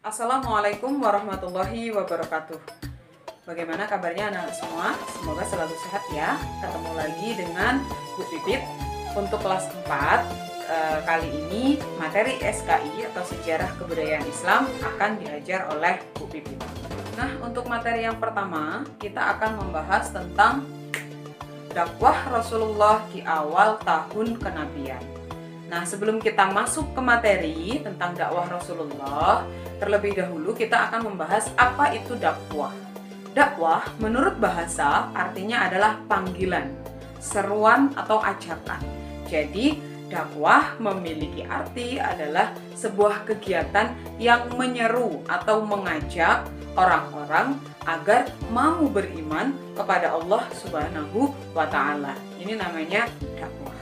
Assalamualaikum warahmatullahi wabarakatuh. Bagaimana kabarnya anak semua? Semoga selalu sehat ya. Ketemu lagi dengan Bu Pipit untuk kelas 4. Kali ini materi SKI atau Sejarah Kebudayaan Islam akan diajar oleh Bu Pipit. Nah, untuk materi yang pertama kita akan membahas tentang dakwah Rasulullah di awal tahun kenabian. Nah, sebelum kita masuk ke materi tentang dakwah Rasulullah, terlebih dahulu kita akan membahas apa itu dakwah. Dakwah menurut bahasa artinya adalah panggilan, seruan atau ajakan. Jadi, dakwah memiliki arti adalah sebuah kegiatan yang menyeru atau mengajak orang-orang agar mau beriman kepada Allah Subhanahu wa Ta'ala. Ini namanya dakwah.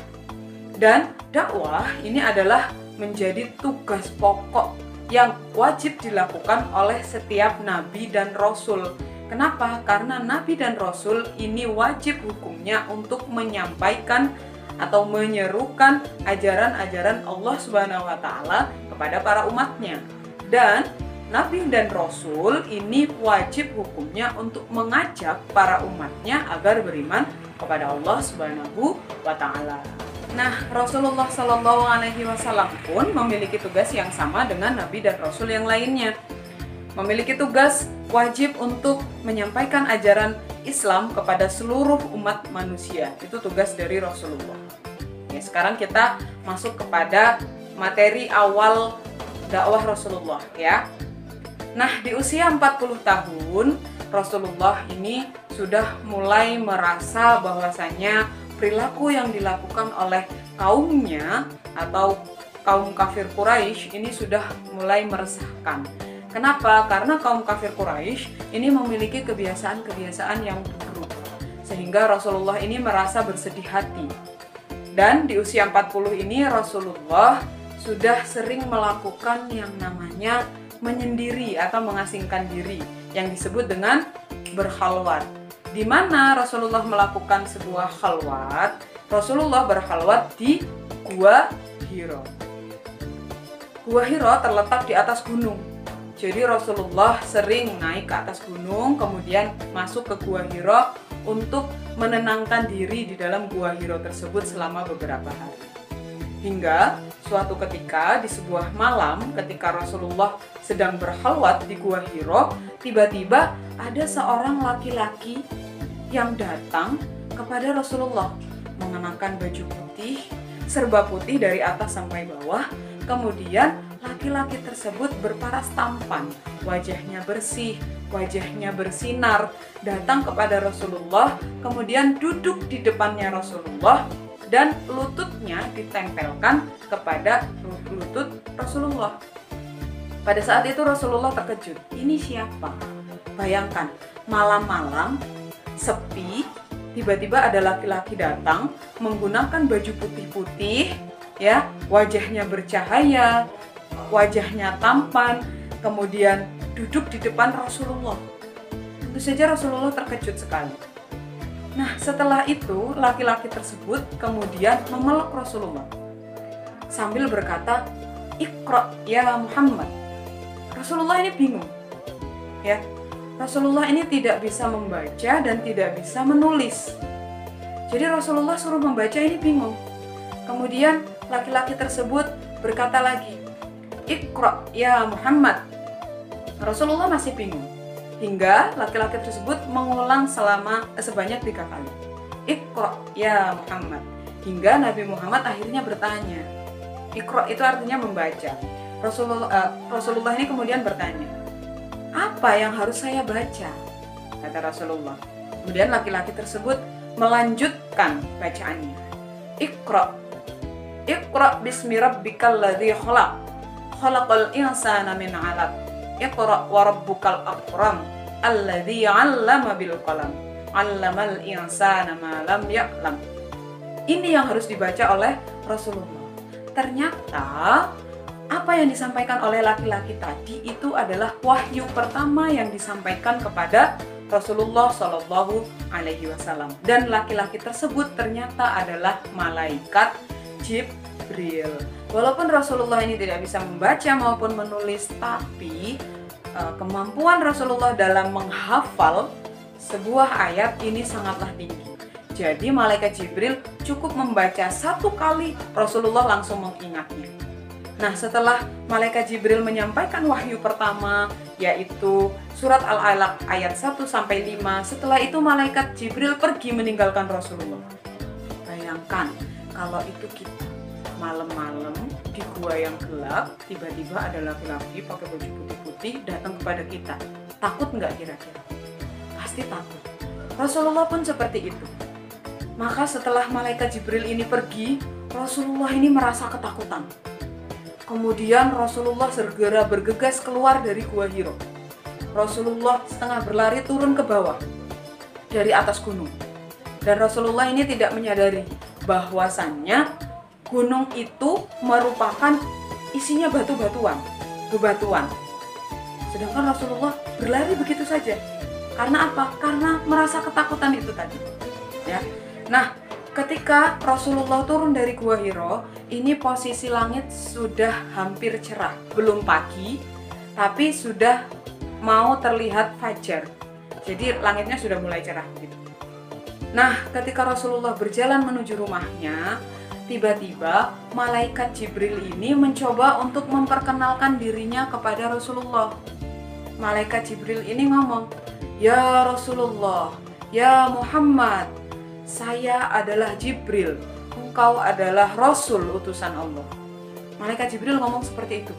Dan dakwah ini adalah menjadi tugas pokok yang wajib dilakukan oleh setiap nabi dan rasul. Kenapa? Karena nabi dan rasul ini wajib hukumnya untuk menyampaikan atau menyerukan ajaran-ajaran Allah Subhanahu wa Ta'ala kepada para umatnya. Dan nabi dan rasul ini wajib hukumnya untuk mengajak para umatnya agar beriman kepada Allah Subhanahu wa Ta'ala. Nah, Rasulullah Shallallahu Alaihi Wasallam pun memiliki tugas yang sama dengan nabi dan rasul yang lainnya. Memiliki tugas wajib untuk menyampaikan ajaran Islam kepada seluruh umat manusia. Itu tugas dari Rasulullah. Ya, sekarang kita masuk kepada materi awal dakwah Rasulullah ya. Nah, di usia 40 tahun Rasulullah ini sudah mulai merasa bahwasanya perilaku yang dilakukan oleh kaumnya atau kaum kafir Quraisy ini sudah mulai meresahkan. Kenapa? Karena kaum kafir Quraisy ini memiliki kebiasaan-kebiasaan yang buruk. Sehingga Rasulullah ini merasa bersedih hati. Dan di usia 40 ini Rasulullah sudah sering melakukan yang namanya menyendiri atau mengasingkan diri yang disebut dengan berkhalwat. Di mana Rasulullah melakukan sebuah khalwat? Rasulullah berkhalwat di Gua Hiro. Gua Hiro terletak di atas gunung. Jadi Rasulullah sering naik ke atas gunung, kemudian masuk ke Gua Hiro untuk menenangkan diri di dalam Gua Hiro tersebut selama beberapa hari. Hingga suatu ketika di sebuah malam ketika Rasulullah sedang berkhalwat di Gua Hiro, tiba-tiba ada seorang laki-laki yang datang kepada Rasulullah mengenakan baju putih, serba putih dari atas sampai bawah. Kemudian laki-laki tersebut berparas tampan, wajahnya bersih, wajahnya bersinar, datang kepada Rasulullah, kemudian duduk di depannya Rasulullah dan lututnya ditempelkan kepada lutut Rasulullah. Pada saat itu Rasulullah terkejut. Ini siapa? Bayangkan, malam-malam sepi, tiba-tiba ada laki-laki datang menggunakan baju putih-putih, ya, wajahnya bercahaya, wajahnya tampan, kemudian duduk di depan Rasulullah. Tentu saja Rasulullah terkejut sekali. Nah, setelah itu laki-laki tersebut kemudian memeluk Rasulullah sambil berkata, "Iqra ya Muhammad." Rasulullah ini bingung, ya. Rasulullah ini tidak bisa membaca dan tidak bisa menulis. Jadi Rasulullah suruh membaca ini bingung. Kemudian laki-laki tersebut berkata lagi, "Iqra ya Muhammad." Rasulullah masih bingung. Hingga laki-laki tersebut mengulang sebanyak 3 kali. "Iqra ya Muhammad." Hingga Nabi Muhammad akhirnya bertanya. Iqra itu artinya membaca. Rasulullah ini kemudian bertanya, "Apa yang harus saya baca?" kata Rasulullah. Kemudian laki-laki tersebut melanjutkan bacaannya. "Iqra. Iqra bismi rabbikal ladzi khalaq. Khalaqal insana min 'alaq. Iqra wa rabbukal akram. Alladzi 'allama bil qalam. 'Allamal insana ma lam ya'lam." Ini yang harus dibaca oleh Rasulullah. Ternyata apa yang disampaikan oleh laki-laki tadi itu adalah wahyu pertama yang disampaikan kepada Rasulullah Shallallahu Alaihi Wasallam. Dan laki-laki tersebut ternyata adalah malaikat Jibril. Walaupun Rasulullah ini tidak bisa membaca maupun menulis, tapi kemampuan Rasulullah dalam menghafal sebuah ayat ini sangatlah tinggi. Jadi malaikat Jibril cukup membaca 1 kali, Rasulullah langsung mengingatnya. Nah, setelah malaikat Jibril menyampaikan wahyu pertama, yaitu surat Al-Alaq ayat 1-5, setelah itu malaikat Jibril pergi meninggalkan Rasulullah. Bayangkan kalau itu kita malam-malam di gua yang gelap, tiba-tiba ada laki-laki pakai baju putih-putih datang kepada kita. Takut nggak kira-kira? Pasti takut. Rasulullah pun seperti itu. Maka setelah malaikat Jibril ini pergi, Rasulullah ini merasa ketakutan. Kemudian Rasulullah segera bergegas keluar dari Gua Hiro. Rasulullah setengah berlari turun ke bawah dari atas gunung. Dan Rasulullah ini tidak menyadari bahwasannya gunung itu merupakan isinya batu-batuan, bebatuan. Sedangkan Rasulullah berlari begitu saja. Karena apa? Karena merasa ketakutan itu tadi. Ya. Nah, ketika Rasulullah turun dari Gua Hiro, ini posisi langit sudah hampir cerah. Belum pagi, tapi sudah mau terlihat fajar. Jadi langitnya sudah mulai cerah gitu. Nah, ketika Rasulullah berjalan menuju rumahnya, tiba-tiba malaikat Jibril ini mencoba untuk memperkenalkan dirinya kepada Rasulullah. Malaikat Jibril ini ngomong, "Ya Rasulullah, ya Muhammad, saya adalah Jibril, engkau adalah Rasul utusan Allah." Malaikat Jibril ngomong seperti itu.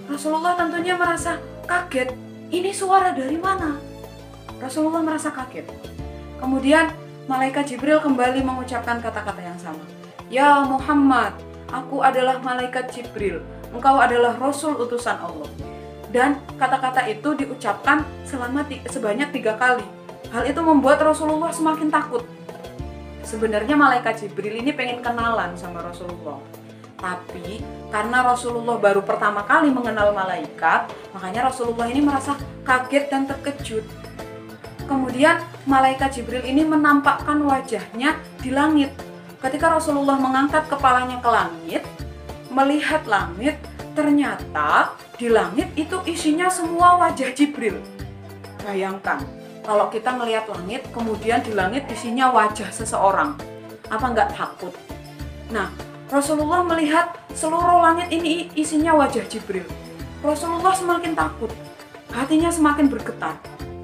Rasulullah tentunya merasa kaget, ini suara dari mana? Rasulullah merasa kaget. Kemudian malaikat Jibril kembali mengucapkan kata-kata yang sama. "Ya Muhammad, aku adalah malaikat Jibril, engkau adalah Rasul utusan Allah." Dan kata-kata itu diucapkan sebanyak 3 kali. Hal itu membuat Rasulullah semakin takut. Sebenarnya malaikat Jibril ini pengen kenalan sama Rasulullah. Tapi karena Rasulullah baru pertama kali mengenal malaikat, makanya Rasulullah ini merasa kaget dan terkejut. Kemudian malaikat Jibril ini menampakkan wajahnya di langit. Ketika Rasulullah mengangkat kepalanya ke langit, melihat langit, ternyata di langit itu isinya semua wajah Jibril. Bayangkan, kalau kita melihat langit, kemudian di langit isinya wajah seseorang, apa nggak takut? Nah, Rasulullah melihat seluruh langit ini isinya wajah Jibril. Rasulullah semakin takut, hatinya semakin bergetar.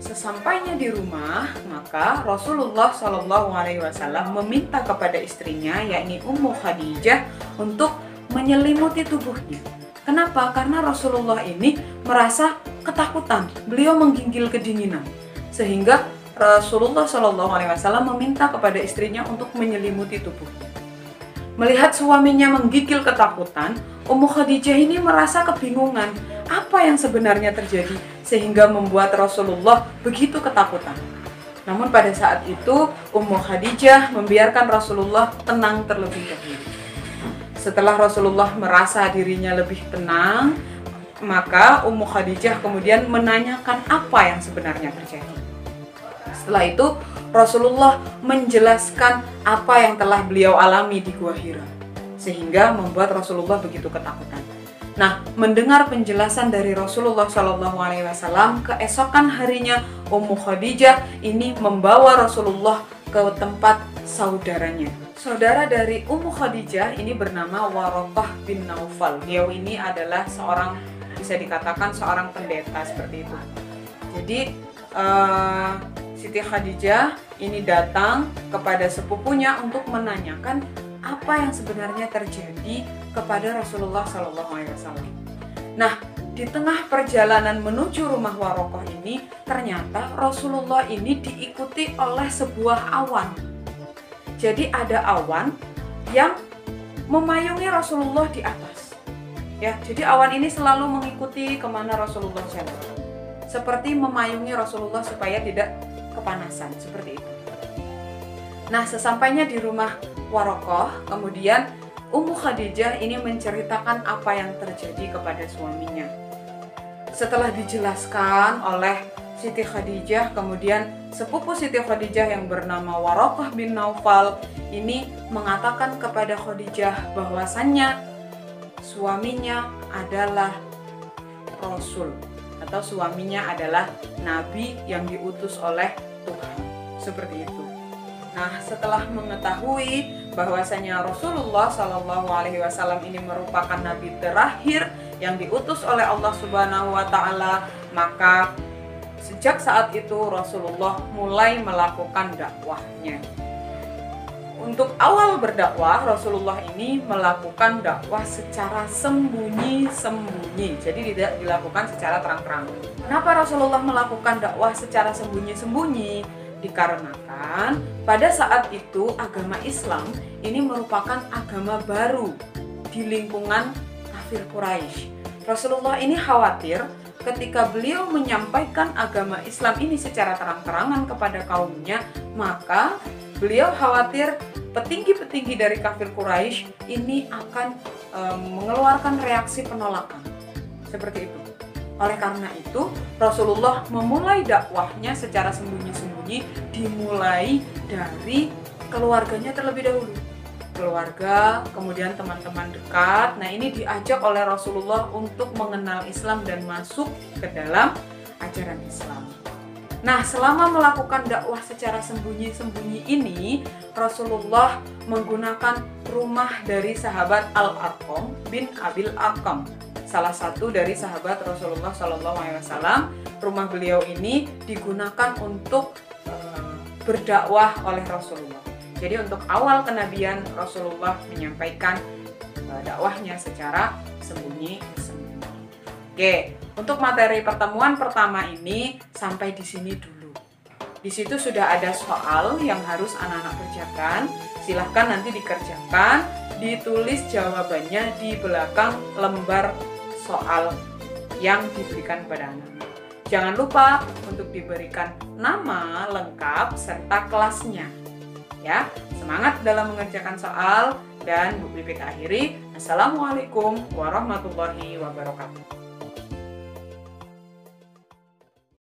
Sesampainya di rumah, maka Rasulullah SAW meminta kepada istrinya, yakni Ummu Khadijah, untuk menyelimuti tubuhnya. Kenapa? Karena Rasulullah ini merasa ketakutan, beliau menggigil kedinginan. Sehingga Rasulullah SAW meminta kepada istrinya untuk menyelimuti tubuhnya. Melihat suaminya menggigil ketakutan, Ummu Khadijah ini merasa kebingungan apa yang sebenarnya terjadi sehingga membuat Rasulullah begitu ketakutan. Namun pada saat itu Ummu Khadijah membiarkan Rasulullah tenang terlebih dahulu. Setelah Rasulullah merasa dirinya lebih tenang, maka Ummu Khadijah kemudian menanyakan apa yang sebenarnya terjadi. Setelah itu Rasulullah menjelaskan apa yang telah beliau alami di Gua Hira, sehingga membuat Rasulullah begitu ketakutan. Nah, mendengar penjelasan dari Rasulullah SAW, keesokan harinya Ummu Khadijah ini membawa Rasulullah ke tempat saudaranya. Saudara dari Ummu Khadijah ini bernama Waraqah bin Naufal. Dia ini adalah seorang, bisa dikatakan seorang pendeta seperti itu. Jadi Siti Khadijah ini datang kepada sepupunya untuk menanyakan apa yang sebenarnya terjadi kepada Rasulullah SAW. Nah, di tengah perjalanan menuju rumah Waraqah ini, ternyata Rasulullah ini diikuti oleh sebuah awan. Jadi ada awan yang memayungi Rasulullah di atas. Ya, jadi awan ini selalu mengikuti kemana Rasulullah jalan, seperti memayungi Rasulullah supaya tidak kepanasan, seperti itu. Nah, sesampainya di rumah Waraqah, kemudian Ummu Khadijah ini menceritakan apa yang terjadi kepada suaminya. Setelah dijelaskan oleh Siti Khadijah, kemudian sepupu Siti Khadijah yang bernama Waraqah bin Naufal ini mengatakan kepada Khadijah bahwasannya suaminya adalah Rasul atau suaminya adalah Nabi yang diutus oleh Tuhan. Seperti itu. Nah, setelah mengetahui bahwasanya Rasulullah Shallallahu Alaihi Wasallam ini merupakan Nabi terakhir yang diutus oleh Allah Subhanahu Wa Taala, maka sejak saat itu Rasulullah mulai melakukan dakwahnya. Untuk awal berdakwah, Rasulullah ini melakukan dakwah secara sembunyi-sembunyi. Jadi tidak dilakukan secara terang-terangan. Kenapa Rasulullah melakukan dakwah secara sembunyi-sembunyi? Dikarenakan pada saat itu agama Islam ini merupakan agama baru di lingkungan kafir Quraisy. Rasulullah ini khawatir ketika beliau menyampaikan agama Islam ini secara terang-terangan kepada kaumnya, maka beliau khawatir petinggi-petinggi dari kafir Quraisy ini akan mengeluarkan reaksi penolakan. Seperti itu. Oleh karena itu, Rasulullah memulai dakwahnya secara sembunyi-sembunyi, dimulai dari keluarganya terlebih dahulu. Keluarga, kemudian teman-teman dekat. Nah, ini diajak oleh Rasulullah untuk mengenal Islam dan masuk ke dalam ajaran Islam. Nah, selama melakukan dakwah secara sembunyi-sembunyi ini, Rasulullah menggunakan rumah dari sahabat Al-Arqam bin Abil Arqam, salah satu dari sahabat Rasulullah SAW. Rumah beliau ini digunakan untuk berdakwah oleh Rasulullah. Jadi untuk awal kenabian, Rasulullah menyampaikan dakwahnya secara sembunyi-sembunyi. Oke, untuk materi pertemuan pertama ini sampai di sini dulu. Di situ sudah ada soal yang harus anak-anak kerjakan. Silahkan nanti dikerjakan, ditulis jawabannya di belakang lembar soal yang diberikan kepada anak. Jangan lupa untuk diberikan nama lengkap serta kelasnya. Ya, semangat dalam mengerjakan soal dan Bu Pipit akhiri. Assalamualaikum warahmatullahi wabarakatuh.